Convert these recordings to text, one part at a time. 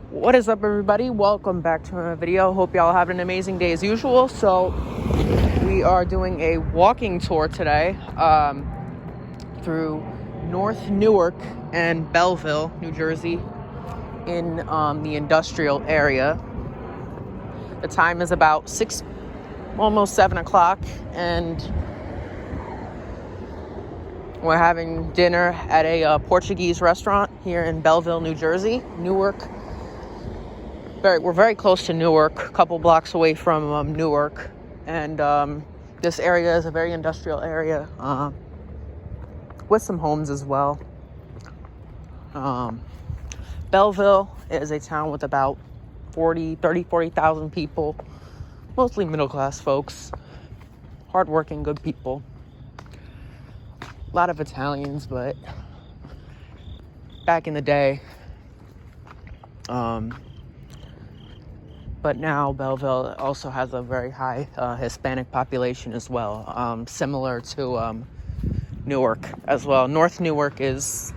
What is up, everybody? Welcome back to another video. Hope y'all having an amazing day as usual. So we are doing a walking tour today through North Newark and Belleville, New Jersey, in the industrial area. The time is about 6, almost 7 o'clock, and we're having dinner at a Portuguese restaurant here in Belleville, New Jersey, Newark. We're very close to Newark, a couple blocks away from Newark, and this area is a very industrial area with some homes as well. Belleville is a town with about 40,000 people, mostly middle-class folks, hardworking, good people. A lot of Italians, but back in the day, but now Belleville also has a very high Hispanic population as well, similar to Newark as well. North Newark is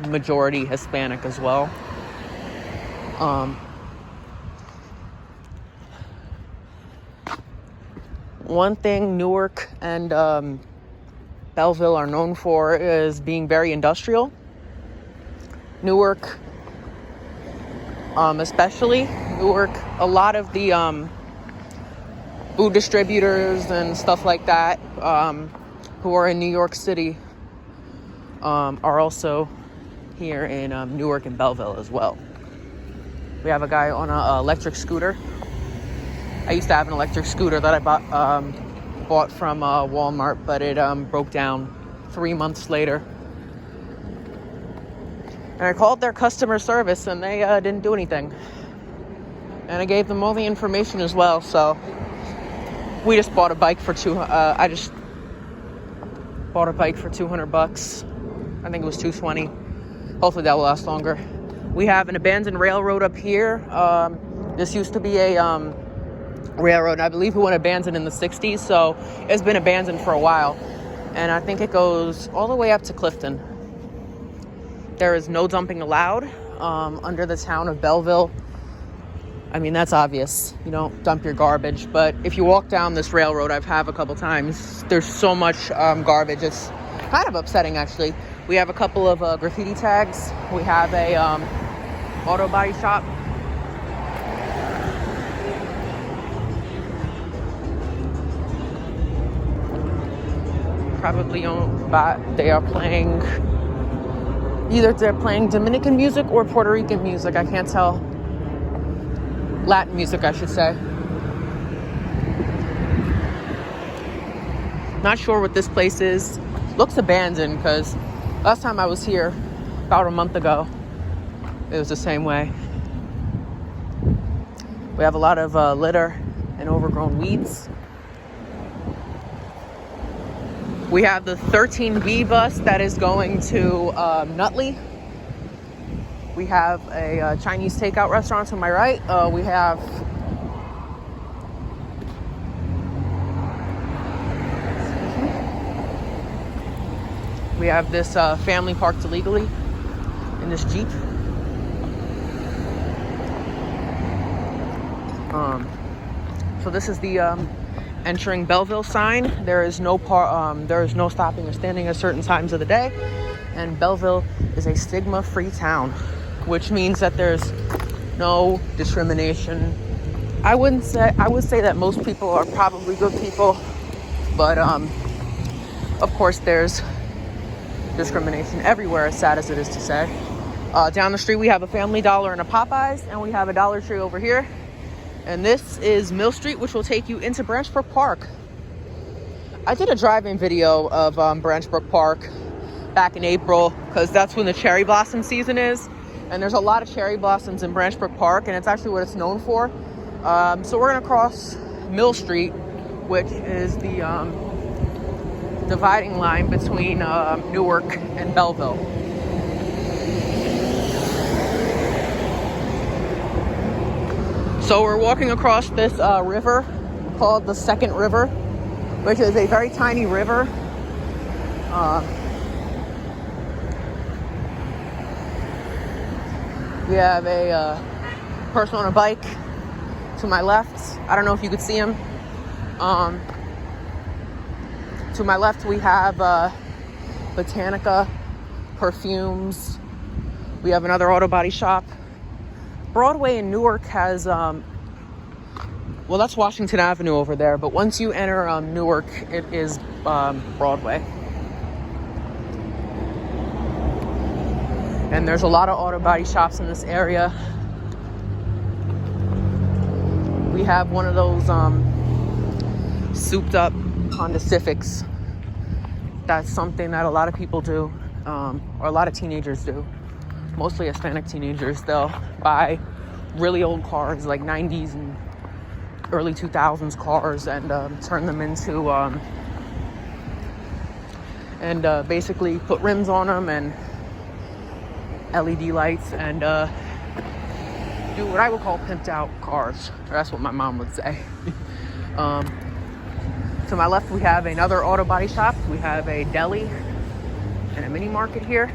majority Hispanic as well. One thing Newark and Belleville are known for is being very industrial. Newark, especially Newark, a lot of the food distributors and stuff like that who are in New York City are also here in Newark and Belleville as well. We have a guy on an electric scooter. I used to have an electric scooter that I bought from Walmart, but it broke down 3 months later. And I called their customer service, and they didn't do anything. And I gave them all the information as well, so we just bought a bike for I just bought a bike for $200. I think it was $220. Hopefully that will last longer. We have an abandoned railroad up here. This used to be a railroad. I believe it went abandoned in the 60s, so it's been abandoned for a while. And I think it goes all the way up to Clifton. There is no dumping allowed under the town of Belleville. I mean, that's obvious. You don't dump your garbage. But if you walk down this railroad, I've had a couple times, there's so much garbage. It's kind of upsetting, actually. We have a couple of graffiti tags. We have a auto body shop. Probably owned by, they're playing Dominican music or Puerto Rican music. I can't tell. Latin music, I should say. Not sure what this place is. Looks abandoned, because last time I was here, about a month ago, it was the same way. We have a lot of litter and overgrown weeds. We have the 13B bus that is going to Nutley. We have a Chinese takeout restaurant to my right. We have this family parked illegally in this Jeep. So this is the entering Belleville sign. There is no stopping or standing at certain times of the day, and Belleville is a stigma-free town, which means that there's no discrimination. I would say that most people are probably good people, but of course there's discrimination everywhere, as sad as it is to say. Down the street we have a Family Dollar and a Popeyes, and we have a Dollar Tree over here. And this is Mill Street, which will take you into Branch Brook Park. I did a driving video of Branch Brook Park back in April, because that's when the cherry blossom season is. And there's a lot of cherry blossoms in Branch Brook Park, and it's actually what it's known for. So we're going to cross Mill Street, which is the dividing line between Newark and Belleville. So we're walking across this river called the Second River, which is a very tiny river. We have a person on a bike to my left. I don't know if you could see him. To my left, we have Botanica, perfumes. We have another auto body shop. Broadway in Newark has, well, that's Washington Avenue over there. But once you enter Newark, it is Broadway. And there's a lot of auto body shops in this area. We have one of those souped up Honda Civics. That's something that a lot of people do, or a lot of teenagers do. Mostly Hispanic teenagers. They'll buy really old cars, like 90s and early 2000s cars, and turn them into, and basically put rims on them and LED lights, and do what I would call pimped out cars. Or that's what my mom would say. To my left, we have another auto body shop. We have a deli and a mini market here.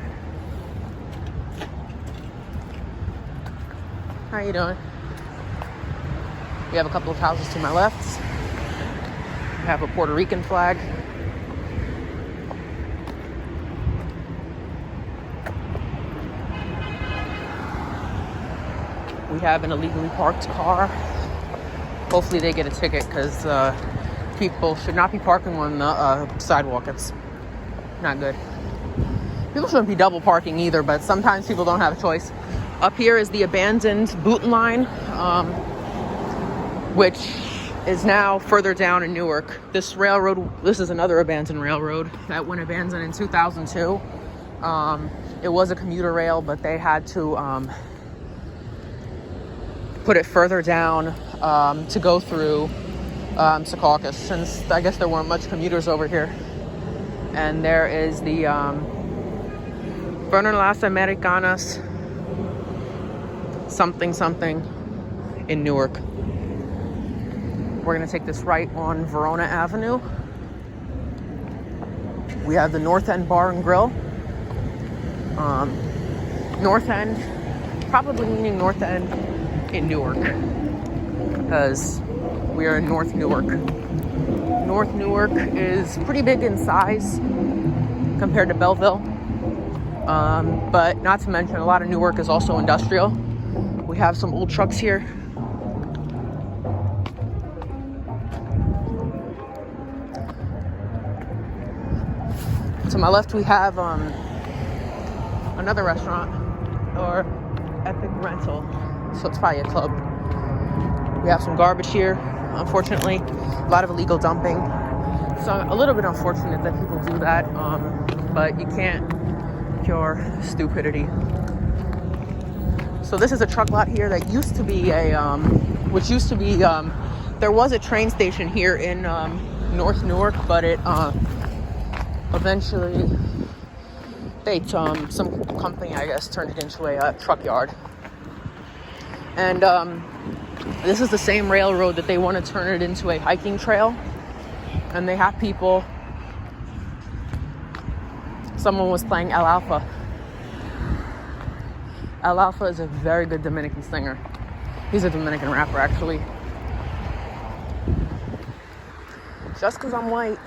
How you doing? We have a couple of houses to my left. We have a Puerto Rican flag. We have an illegally parked car. Hopefully they get a ticket, because people should not be parking on the sidewalk. It's not good. People shouldn't be double parking either, but sometimes people don't have a choice. Up here is the abandoned boot line, which is now further down in Newark. This is another abandoned railroad that went abandoned in 2002. It was a commuter rail, but they had to put it further down to go through Secaucus, since I guess there weren't much commuters over here. And there is the Bernard Las Americanas something in Newark. We're gonna take this right on Verona Avenue. We have the North End Bar and Grill. North End, probably meaning North End in Newark, because we are in North Newark. North Newark is pretty big in size compared to Belleville, but not to mention a lot of Newark is also industrial. We have some old trucks here. To my left, we have another restaurant, or Epic Rental, so it's probably a club. We have some garbage here, unfortunately. A lot of illegal dumping. So a little bit unfortunate that people do that, but you can't cure stupidity. So this is a truck lot here that used to be there was a train station here in North Newark, but it eventually, some company, I guess, turned it into a truck yard. And this is the same railroad that they want to turn it into a hiking trail. And they have people. Someone was playing El Alfa. El Alfa is a very good Dominican singer. He's a Dominican rapper, actually. Just because I'm white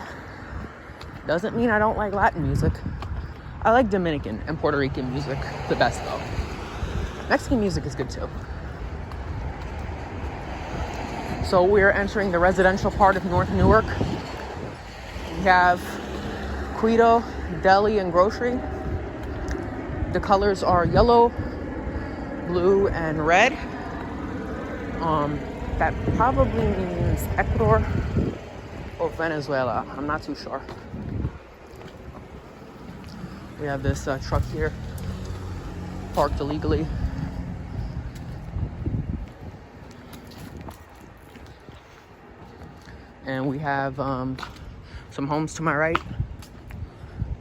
doesn't mean I don't like Latin music. I like Dominican and Puerto Rican music the best, though. Mexican music is good, too. So we're entering the residential part of North Newark. We have Quito, Deli, and Grocery. The colors are yellow, blue, and red. That probably means Ecuador or Venezuela. I'm not too sure. We have this truck here parked illegally. And we have some homes to my right.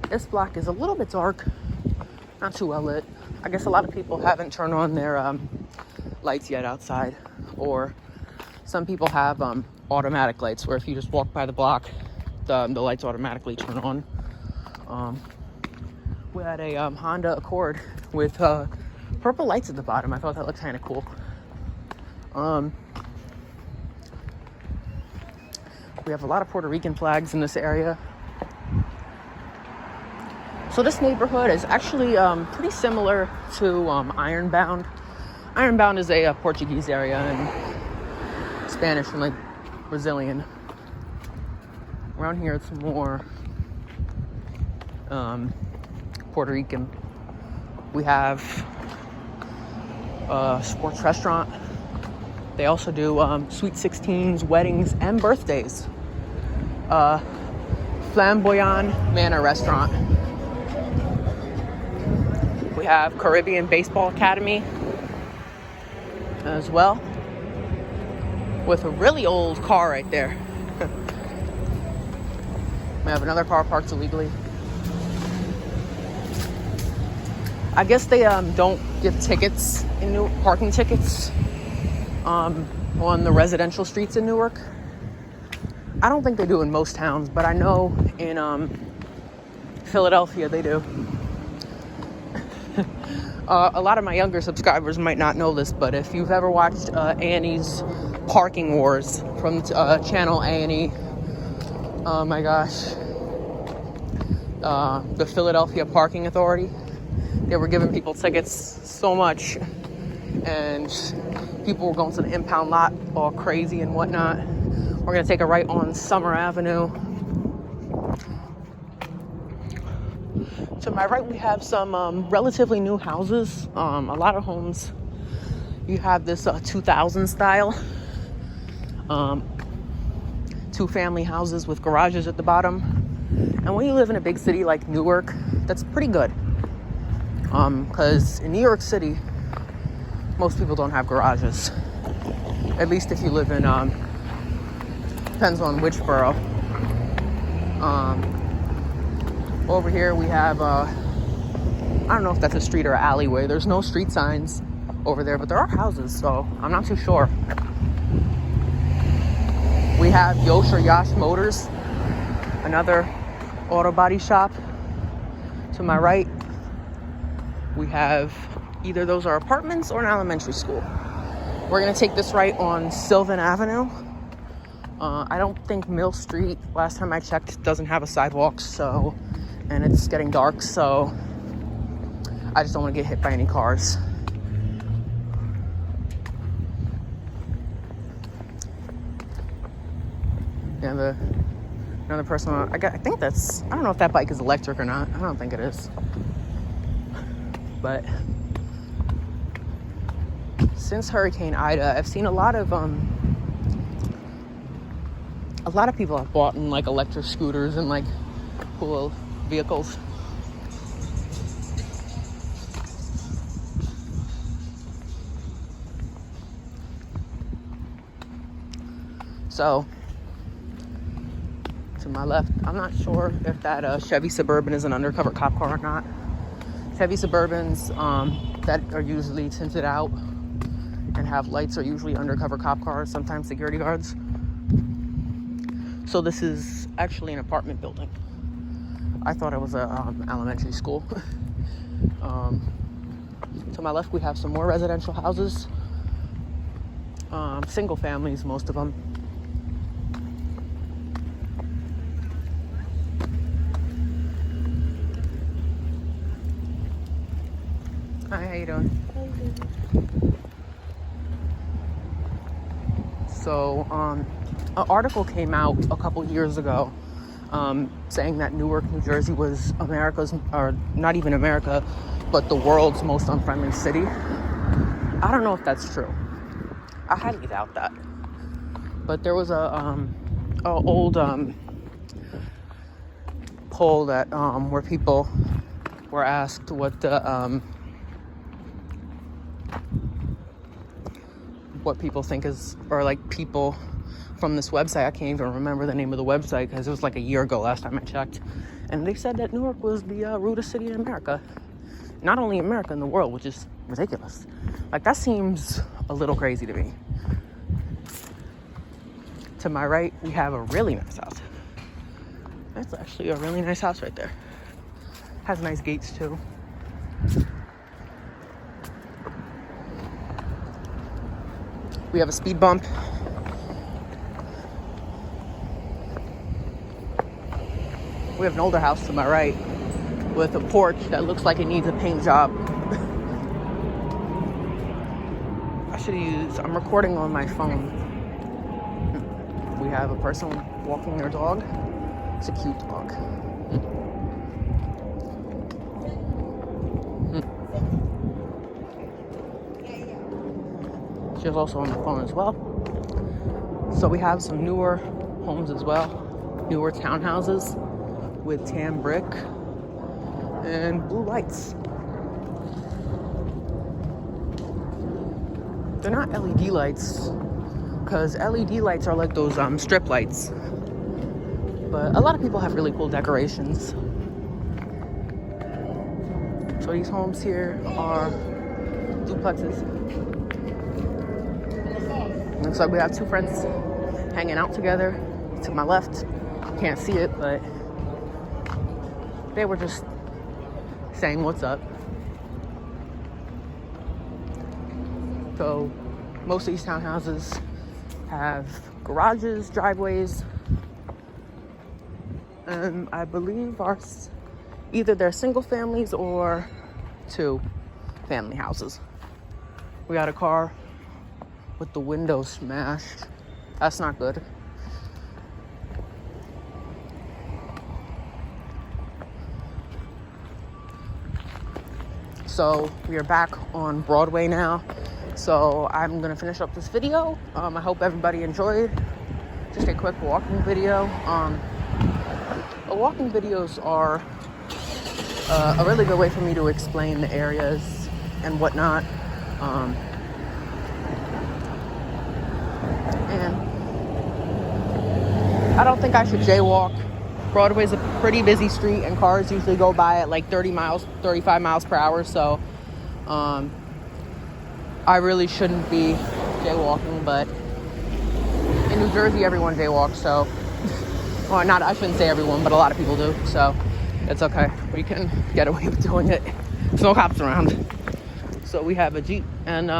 This block is a little bit dark, not too well lit. I guess a lot of people haven't turned on their lights yet outside, or some people have automatic lights where if you just walk by the block, the lights automatically turn on. We had a Honda Accord with purple lights at the bottom. I thought that looked kind of cool. We have a lot of Puerto Rican flags in this area. So this neighborhood is actually pretty similar to Ironbound. Ironbound is a Portuguese area and Spanish and like Brazilian. Around here it's more Puerto Rican. We have a sports restaurant. They also do sweet 16s, weddings, and birthdays. Flamboyant Manor Restaurant. We have Caribbean Baseball Academy as well, with a really old car right there. We have another car parked illegally. I guess they don't give tickets in Newark, parking tickets on the residential streets in Newark. I don't think they do in most towns, but I know in Philadelphia they do. A lot of my younger subscribers might not know this, but if you've ever watched Annie's Parking Wars from channel A&E, oh my gosh, the Philadelphia Parking Authority, they were giving people tickets so much, and people were going to the impound lot all crazy and whatnot. We're going to take a right on Summer Avenue. To my right, we have some relatively new houses. A lot of homes. You have this 2000 style. 2-family houses with garages at the bottom. And when you live in a big city like Newark, that's pretty good. Because in New York City, most people don't have garages. At least if you live in, depends on which borough. Over here we have, I don't know if that's a street or alleyway. There's no street signs over there, but there are houses, so I'm not too sure. We have Yosh or Yash Motors, another auto body shop. To my right, we have either those are apartments or an elementary school. We're gonna take this right on Sylvan Avenue. I don't think Mill Street, last time I checked, doesn't have a sidewalk, so, and it's getting dark, so I just don't want to get hit by any cars. Yeah, another person, I think that's, I don't know if that bike is electric or not. I don't think it is. But since Hurricane Ida, I've seen a lot of people have bought in like electric scooters and like cool vehicles. So to my left, I'm not sure if that Chevy Suburban is an undercover cop car or not. Chevy Suburbans that are usually tinted out and have lights are usually undercover cop cars, sometimes security guards. So this is actually an apartment building. I thought it was a elementary school. To my left, we have some more residential houses. Single families, most of them. Hi, how you doing? So, an article came out a couple years ago saying that Newark, New Jersey was America's, or not even America, but the world's most unfriendly city. I don't know if that's true. I highly doubt that. But there was a old poll that where people were asked what people think is, or like people from this website. I can't even remember the name of the website because it was like a year ago last time I checked. And they said that Newark was the rudest city in America. Not only America, in the world, which is ridiculous. Like, that seems a little crazy to me. To my right, we have a really nice house. That's actually a really nice house right there. Has nice gates too. We have a speed bump. We have an older house to my right with a porch that looks like it needs a paint job. I'm recording on my phone. We have a person walking their dog. It's a cute dog. She's also on the phone as well. So we have some newer homes as well. Newer townhouses with tan brick and blue lights. They're not LED lights, because LED lights are like those strip lights. But a lot of people have really cool decorations. So these homes here are duplexes. Looks like we have two friends hanging out together. To my left, can't see it, but they were just saying what's up. So most of these townhouses have garages, driveways, and I believe either they're single families or two family houses. We got a car with the window smashed. That's not good. So we are back on Broadway now. So I'm gonna finish up this video. I hope everybody enjoyed. Just a quick walking video. Walking videos are a really good way for me to explain the areas and whatnot. And I don't think I should jaywalk. Broadway's a pretty busy street and cars usually go by at like 35 miles per hour. So I really shouldn't be jaywalking, but in New Jersey, everyone jaywalks, so, well, I shouldn't say everyone, but a lot of people do, so it's okay. We can get away with doing it. There's no cops around. So we have a Jeep, and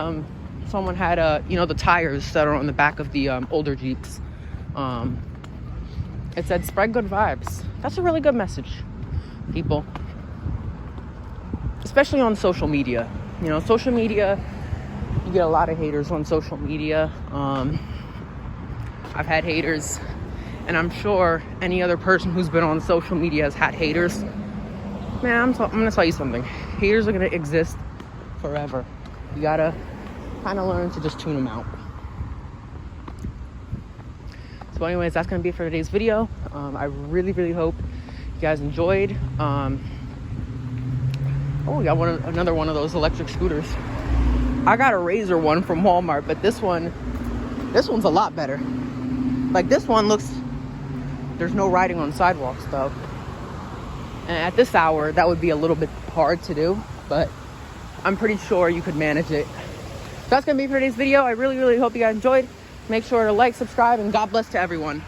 someone had the tires that are on the back of the older Jeeps. It said, spread good vibes. That's a really good message, people. Especially on social media. Social media, you get a lot of haters on social media. I've had haters, and I'm sure any other person who's been on social media has had haters. Man, I'm gonna tell you something. Haters are gonna exist forever. You gotta kind of learn to just tune them out. So anyways, that's gonna be it for today's video. I really, really hope you guys enjoyed. We got another one of those electric scooters. I got a Razor one from Walmart, but this one's a lot better. Like, this one there's no riding on sidewalks though. And at this hour, that would be a little bit hard to do, but I'm pretty sure you could manage it. So that's gonna be for today's video. I really, really hope you guys enjoyed. Make sure to like, subscribe, and God bless to everyone.